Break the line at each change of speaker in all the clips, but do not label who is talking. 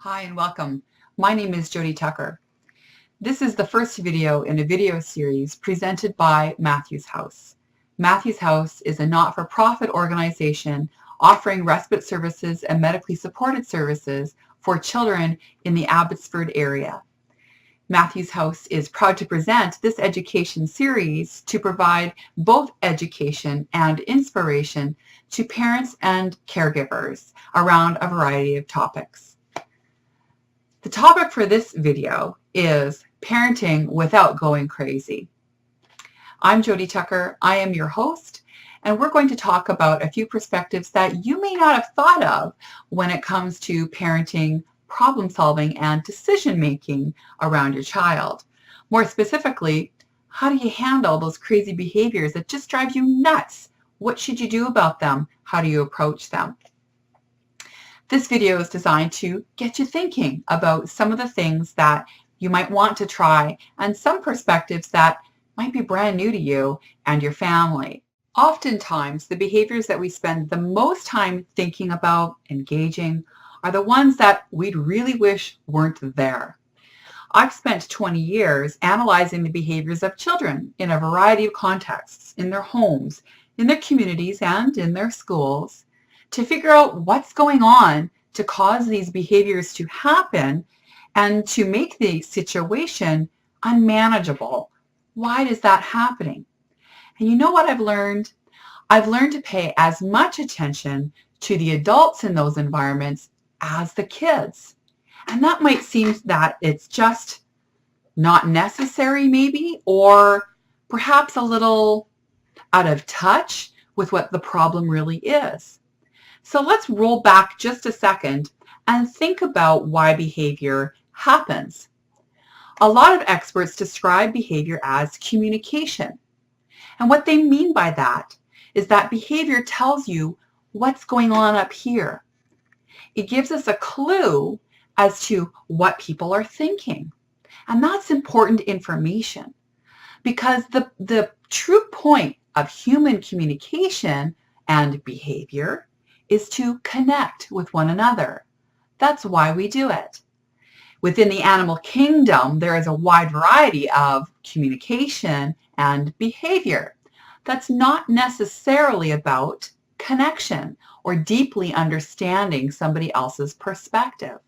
Hi and welcome. My name is Jody Tucker. This is the first video in a video series presented by Matthews House. Matthews House is a not-for-profit organization offering respite services and medically supported services for children in the Abbotsford area. Matthews House is proud to present this education series to provide both education and inspiration to parents and caregivers around a variety of topics. The topic for this video is parenting without going crazy. I'm Jody Tucker. I am your host, and we're going to talk about a few perspectives that you may not have thought of when it comes to parenting, problem solving, and decision making around your child. More specifically, how do you handle those crazy behaviors that just drive you nuts? What should you do about them? How do you approach them? This video is designed to get you thinking about some of the things that you might want to try and some perspectives that might be brand new to you and your family. Oftentimes, the behaviors that we spend the most time thinking about, engaging, are the ones that we'd really wish weren't there. I've spent 20 years analyzing the behaviors of children in a variety of contexts, in their homes, in their communities, and in their schools, to figure out what's going on to cause these behaviors to happen and to make the situation unmanageable. Why is that happening? And you know what I've learned? I've learned to pay as much attention to the adults in those environments as the kids. And that might seem that it's just not necessary maybe, or perhaps a little out of touch with what the problem really is. So let's roll back just a second and think about why behavior happens. A lot of experts describe behavior as communication. And what they mean by that is that behavior tells you what's going on up here. It gives us a clue as to what people are thinking. And that's important information because the true point of human communication and behavior is to connect with one another. That's why we do it. Within the animal kingdom, there is a wide variety of communication and behavior that's not necessarily about connection or deeply understanding somebody else's perspective.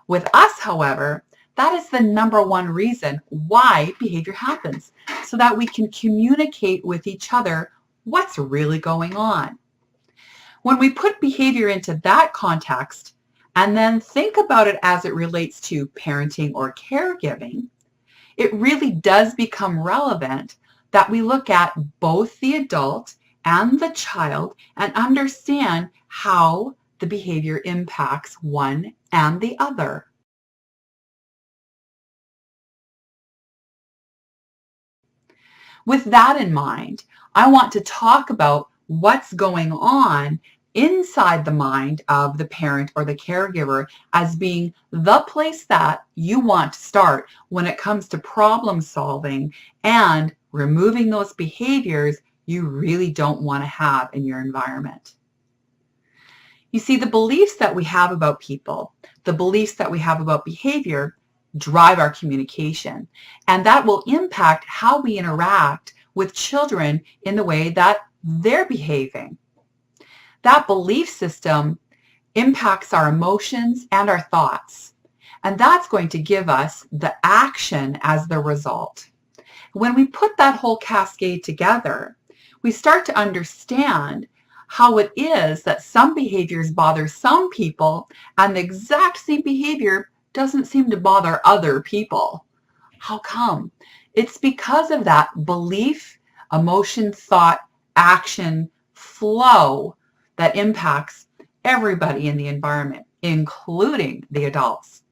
With us, however, that is the number one reason why behavior happens, so that we can communicate with each other what's really going on. When we put behavior into that context and then think about it as it relates to parenting or caregiving, it really does become relevant that we look at both the adult and the child and understand how the behavior impacts one and the other. With that in mind, I want to talk about what's going on inside the mind of the parent or the caregiver as being the place that you want to start when it comes to problem solving and removing those behaviors you really don't want to have in your environment. You see, the beliefs that we have about people, the beliefs that we have about behavior drive our communication, and that will impact how we interact with children in the way that they're behaving. That belief system impacts our emotions and our thoughts, and that's going to give us the action as the result. When we put that whole cascade together, we start to understand how it is that some behaviors bother some people and the exact same behavior doesn't seem to bother other people. How come? It's because of that belief, emotion, thought, action, flow that impacts everybody in the environment, including the adults.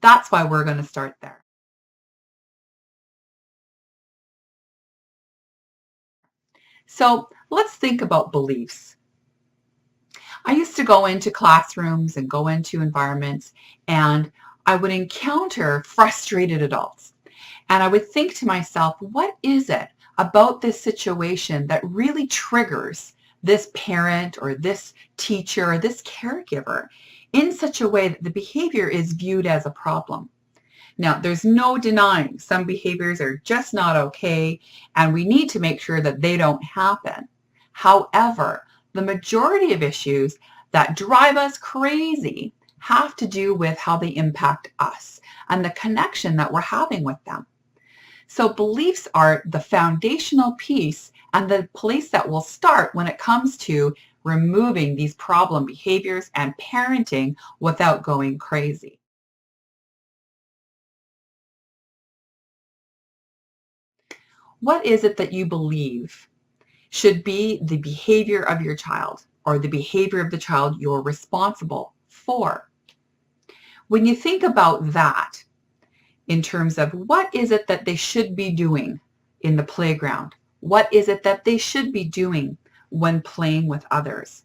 That's why we're going to start there. So let's think about beliefs. I used to go into classrooms and go into environments, and I would encounter frustrated adults. And I would think to myself, what is it about this situation that really triggers this parent or this teacher or this caregiver in such a way that the behavior is viewed as a problem. Now, there's no denying some behaviors are just not okay, and we need to make sure that they don't happen. However, the majority of issues that drive us crazy have to do with how they impact us and the connection that we're having with them. So beliefs are the foundational piece and the place that will start when it comes to removing these problem behaviors and parenting without going crazy. What is it that you believe should be the behavior of your child or the behavior of the child you're responsible for? When you think about that in terms of what is it that they should be doing in the playground, what is it that they should be doing when playing with others,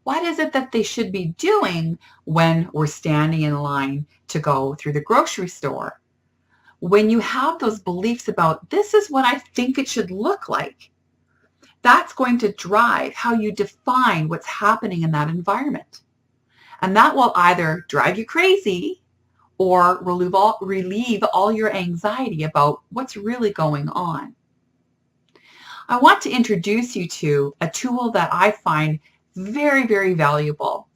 what is it that they should be doing when we're standing in line to go through the grocery store? When you have those beliefs about this is what I think it should look like, that's going to drive how you define what's happening in that environment. And that will either drive you crazy or relieve all your anxiety about what's really going on. I want to introduce you to a tool that I find very, very valuable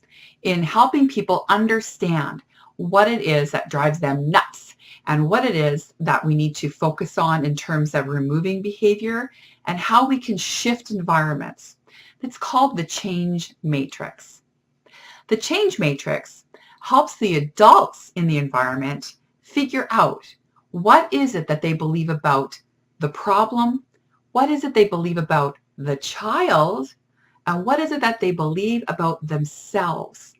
in helping people understand what it is that drives them nuts and what it is that we need to focus on in terms of removing behavior and how we can shift environments. It's called the change matrix. The change matrix helps the adults in the environment figure out what is it that they believe about the problem, what is it they believe about the child, and what is it that they believe about themselves.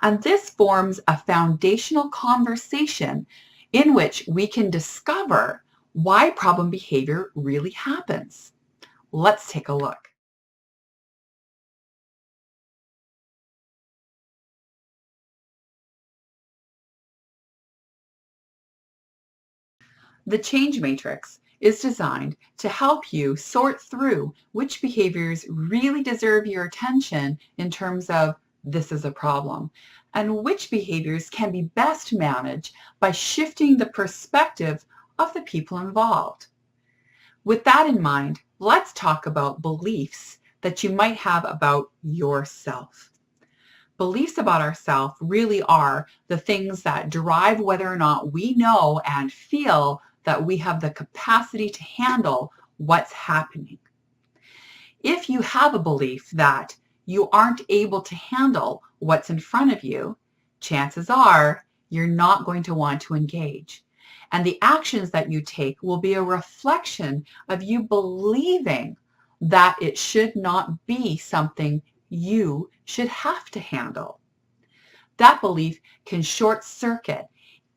And this forms a foundational conversation in which we can discover why problem behavior really happens. Let's take a look. The change matrix is designed to help you sort through which behaviors really deserve your attention in terms of this is a problem, and which behaviors can be best managed by shifting the perspective of the people involved. With that in mind, let's talk about beliefs that you might have about yourself. Beliefs about ourselves really are the things that drive whether or not we know and feel that we have the capacity to handle what's happening. If you have a belief that you aren't able to handle what's in front of you, chances are you're not going to want to engage. And the actions that you take will be a reflection of you believing that it should not be something you should have to handle. That belief can short circuit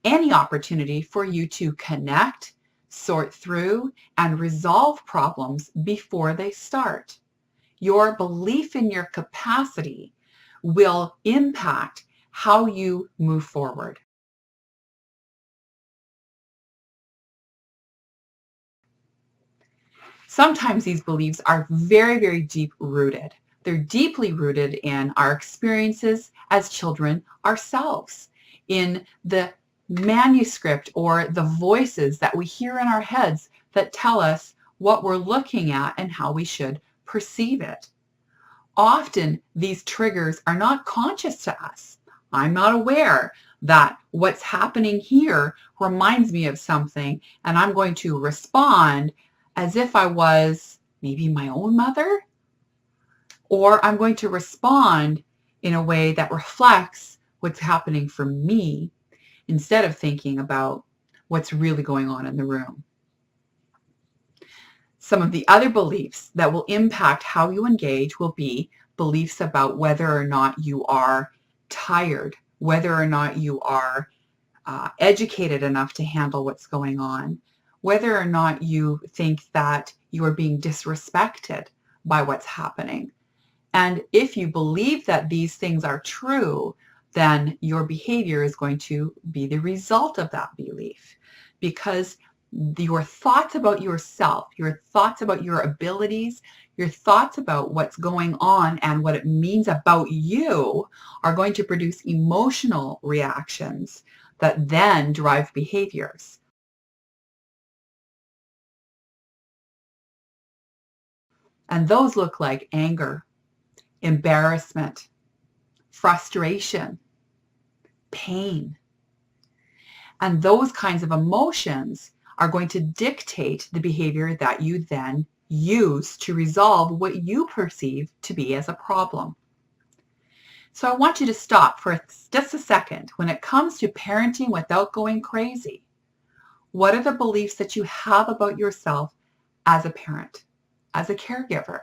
any opportunity for you to connect, sort through, and resolve problems before they start. Your belief in your capacity will impact how you move forward. Sometimes these beliefs are very, very deep rooted. They're deeply rooted in our experiences as children ourselves, in the manuscript or the voices that we hear in our heads that tell us what we're looking at and how we should perceive it. Often these triggers are not conscious to us. I'm not aware that what's happening here reminds me of something, and I'm going to respond as if I was maybe my own mother, or I'm going to respond in a way that reflects what's happening for me instead of thinking about what's really going on in the room. Some of the other beliefs that will impact how you engage will be beliefs about whether or not you are tired, whether or not you are educated enough to handle what's going on, whether or not you think that you are being disrespected by what's happening. And if you believe that these things are true, then your behavior is going to be the result of that belief, because your thoughts about yourself, your thoughts about your abilities, Your thoughts about what's going on and what it means about you are going to produce emotional reactions that then drive behaviors. And those look like anger, embarrassment, frustration, pain. And those kinds of emotions are going to dictate the behavior that you then use to resolve what you perceive to be as a problem. So I want you to stop for just a second. When it comes to parenting without going crazy, what are the beliefs that you have about yourself as a parent, as a caregiver?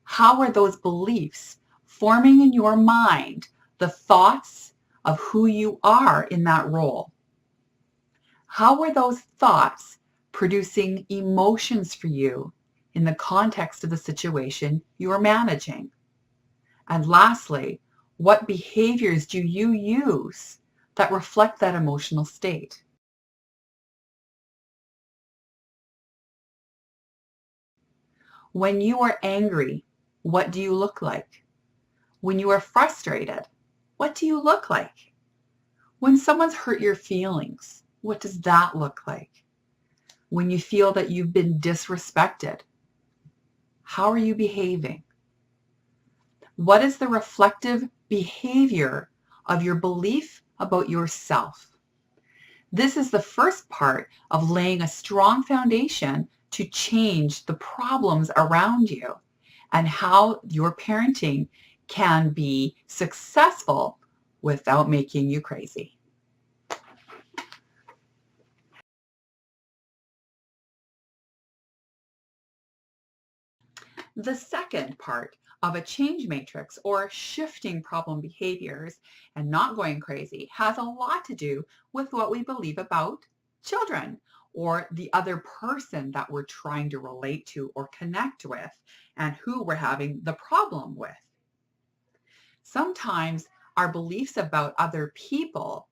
How are those beliefs forming in your mind the thoughts of who you are in that role? How are those thoughts producing emotions for you in the context of the situation you are managing? And lastly, what behaviors do you use that reflect that emotional state? When you are angry, what do you look like? When you are frustrated, what do you look like? When someone's hurt your feelings, what does that look like? When you feel that you've been disrespected, how are you behaving? What is the reflective behavior of your belief about yourself? This is the first part of laying a strong foundation to change the problems around you and how your parenting can be successful without making you crazy. The second part of a change matrix or shifting problem behaviors and not going crazy has a lot to do with what we believe about children or the other person that we're trying to relate to or connect with and who we're having the problem with. Sometimes our beliefs about other people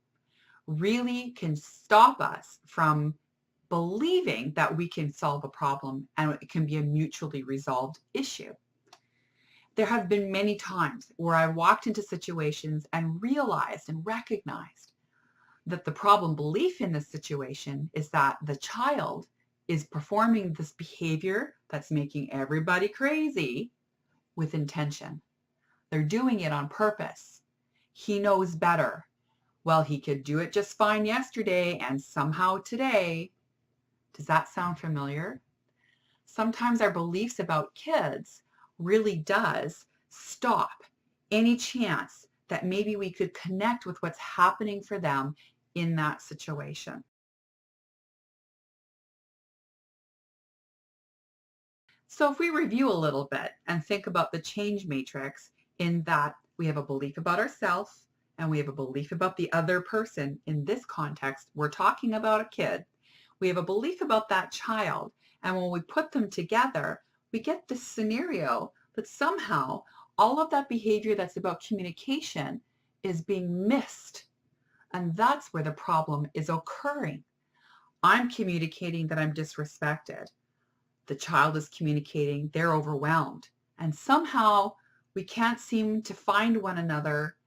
really can stop us from believing that we can solve a problem and it can be a mutually resolved issue. There have been many times where I walked into situations and realized and recognized that the problem belief in this situation is that the child is performing this behavior that's making everybody crazy with intention. They're doing it on purpose. He knows better. Well, he could do it just fine yesterday and somehow today. Does that sound familiar? Sometimes our beliefs about kids really does stop any chance that maybe we could connect with what's happening for them in that situation. So if we review a little bit and think about the change matrix in that we have a belief about ourselves and we have a belief about the other person. In this context, we're talking about a kid. We have a belief about that child. And when we put them together, we get this scenario that somehow all of that behavior that's about communication is being missed. And that's where the problem is occurring. I'm communicating that I'm disrespected. The child is communicating they're overwhelmed. And somehow we can't seem to find one another.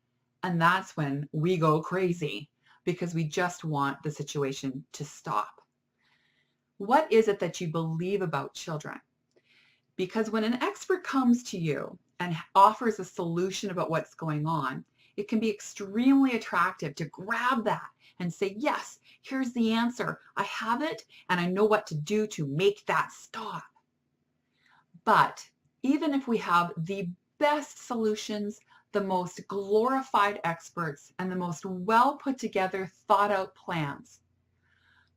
And that's when we go crazy because we just want the situation to stop. What is it that you believe about children? Because when an expert comes to you and offers a solution about what's going on, it can be extremely attractive to grab that and say, yes, here's the answer. I have it and I know what to do to make that stop. But even if we have the best solutions, the most glorified experts, and the most well put together, thought out plans,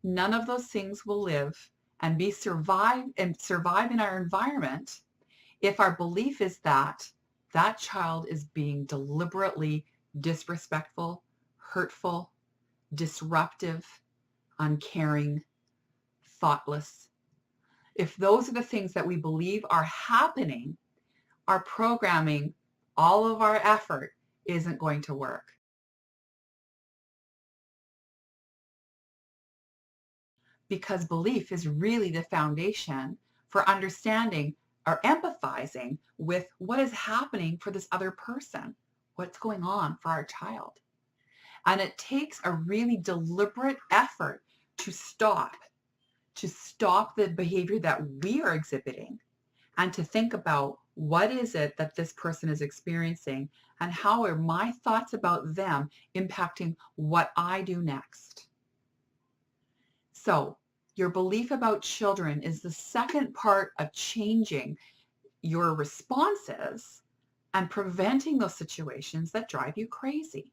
none of those things will live and survive in our environment if our belief is that that child is being deliberately disrespectful, hurtful, disruptive, uncaring, thoughtless. If those are the things that we believe are happening, our programming, all of our effort isn't going to work. Because belief is really the foundation for understanding are empathizing with what is happening for this other person, what's going on for our child. And it takes a really deliberate effort to stop the behavior that we are exhibiting and to think about what is it that this person is experiencing and how are my thoughts about them impacting what I do next. So your belief about children is the second part of changing your responses and preventing those situations that drive you crazy.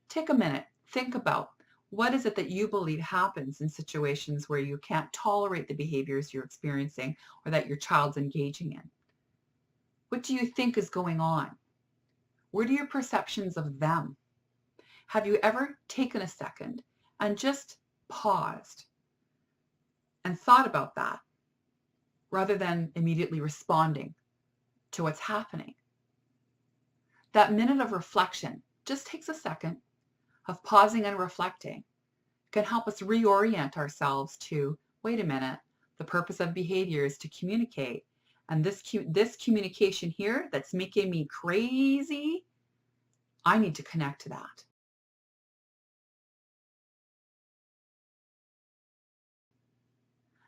Take a minute, think about what is it that you believe happens in situations where you can't tolerate the behaviors you're experiencing or that your child's engaging in. What do you think is going on? What are your perceptions of them? Have you ever taken a second and just paused and thought about that rather than immediately responding to what's happening? That minute of reflection just takes a second of pausing and reflecting, can help us reorient ourselves to, wait a minute, the purpose of behavior is to communicate. And this communication here that's making me crazy, I need to connect to that.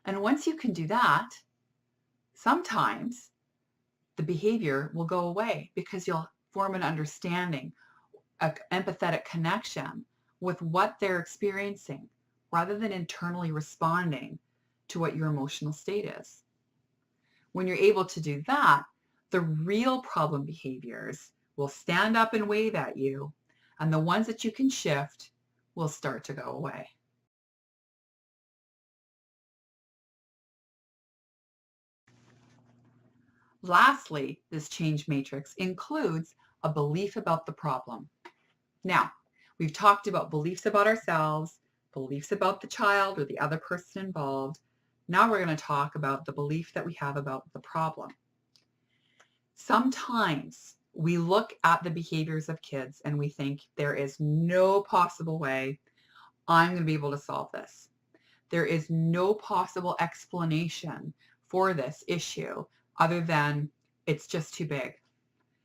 And once you can do that, sometimes the behavior will go away because you'll form an understanding, an empathetic connection with what they're experiencing rather than internally responding to what your emotional state is. When you're able to do that, the real problem behaviors will stand up and wave at you, and the ones that you can shift will start to go away. Lastly, this change matrix includes a belief about the problem. Now, we've talked about beliefs about ourselves, beliefs about the child or the other person involved. Now we're going to talk about the belief that we have about the problem. Sometimes we look at the behaviors of kids and we think there is no possible way I'm going to be able to solve this. There is no possible explanation for this issue other than it's just too big.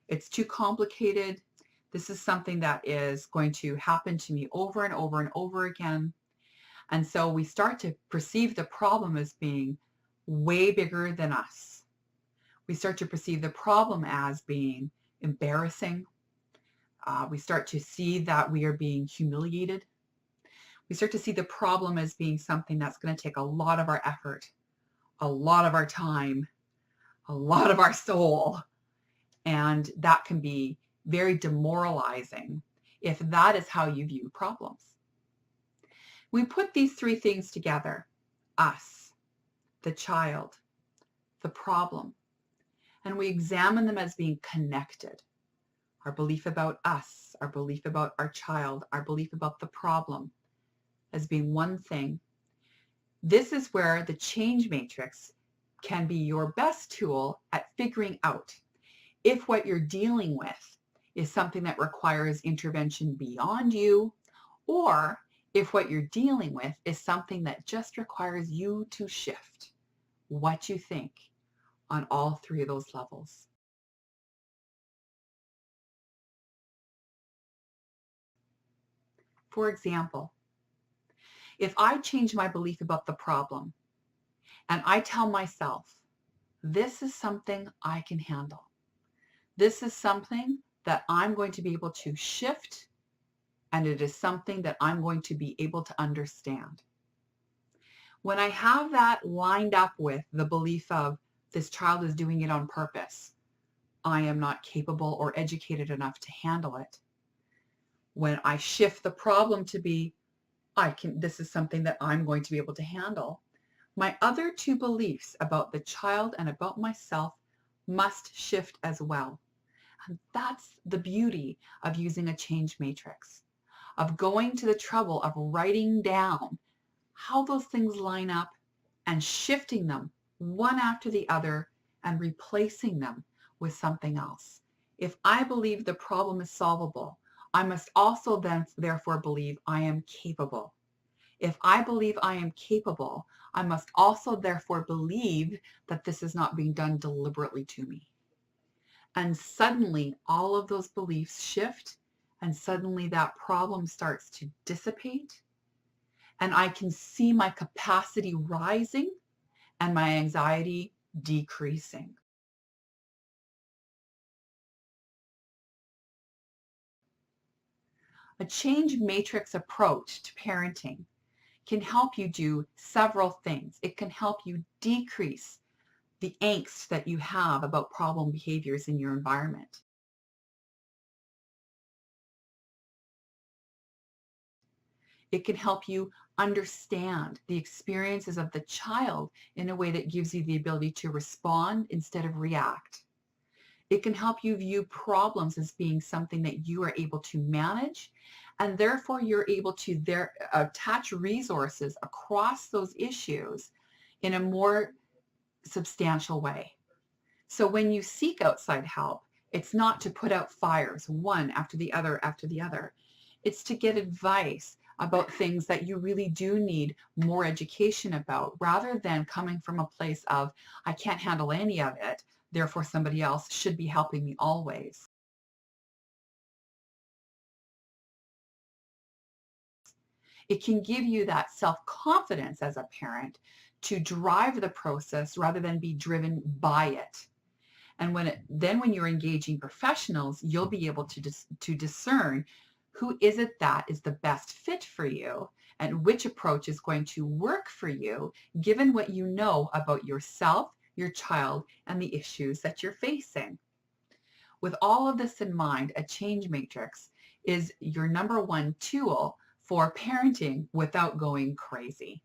It's too complicated. This is something that is going to happen to me over and over and over again. And so we start to perceive the problem as being way bigger than us. We start to perceive the problem as being embarrassing. We start to see that we are being humiliated. We start to see the problem as being something that's going to take a lot of our effort, a lot of our time, a lot of our soul. And that can be very demoralizing if that is how you view problems. We put these three things together, us, the child, the problem, and we examine them as being connected. Our belief about us, our belief about our child, our belief about the problem as being one thing. This is where the change matrix can be your best tool at figuring out if what you're dealing with is something that requires intervention beyond you, or if what you're dealing with is something that just requires you to shift what you think on all three of those levels. For example, if I change my belief about the problem and I tell myself, this is something I can handle. This is something that I'm going to be able to shift, and it is something that I'm going to be able to understand. When I have that lined up with the belief of this child is doing it on purpose, I am not capable or educated enough to handle it. When I shift the problem to be, this is something that I'm going to be able to handle, my other two beliefs about the child and about myself must shift as well. And that's the beauty of using a change matrix, of going to the trouble of writing down how those things line up and shifting them one after the other and replacing them with something else. If I believe the problem is solvable, I must also then therefore believe I am capable. If I believe I am capable, I must also therefore believe that this is not being done deliberately to me. And suddenly all of those beliefs shift, and suddenly that problem starts to dissipate, and I can see my capacity rising and my anxiety decreasing. A change matrix approach to parenting can help you do several things. It can help you decrease the angst that you have about problem behaviors in your environment. It can help you understand the experiences of the child in a way that gives you the ability to respond instead of react. It can help you view problems as being something that you are able to manage, and therefore you're able to attach resources across those issues in a more substantial way. So when you seek outside help, it's not to put out fires one after the other after the other. It's to get advice about things that you really do need more education about, rather than coming from a place of, I can't handle any of it, therefore somebody else should be helping me always. It can give you that self-confidence as a parent to drive the process rather than be driven by it. And when you're engaging professionals, you'll be able to discern who is it that is the best fit for you and which approach is going to work for you, given what you know about yourself, your child, and the issues that you're facing. With all of this in mind, a change matrix is your number one tool for parenting without going crazy.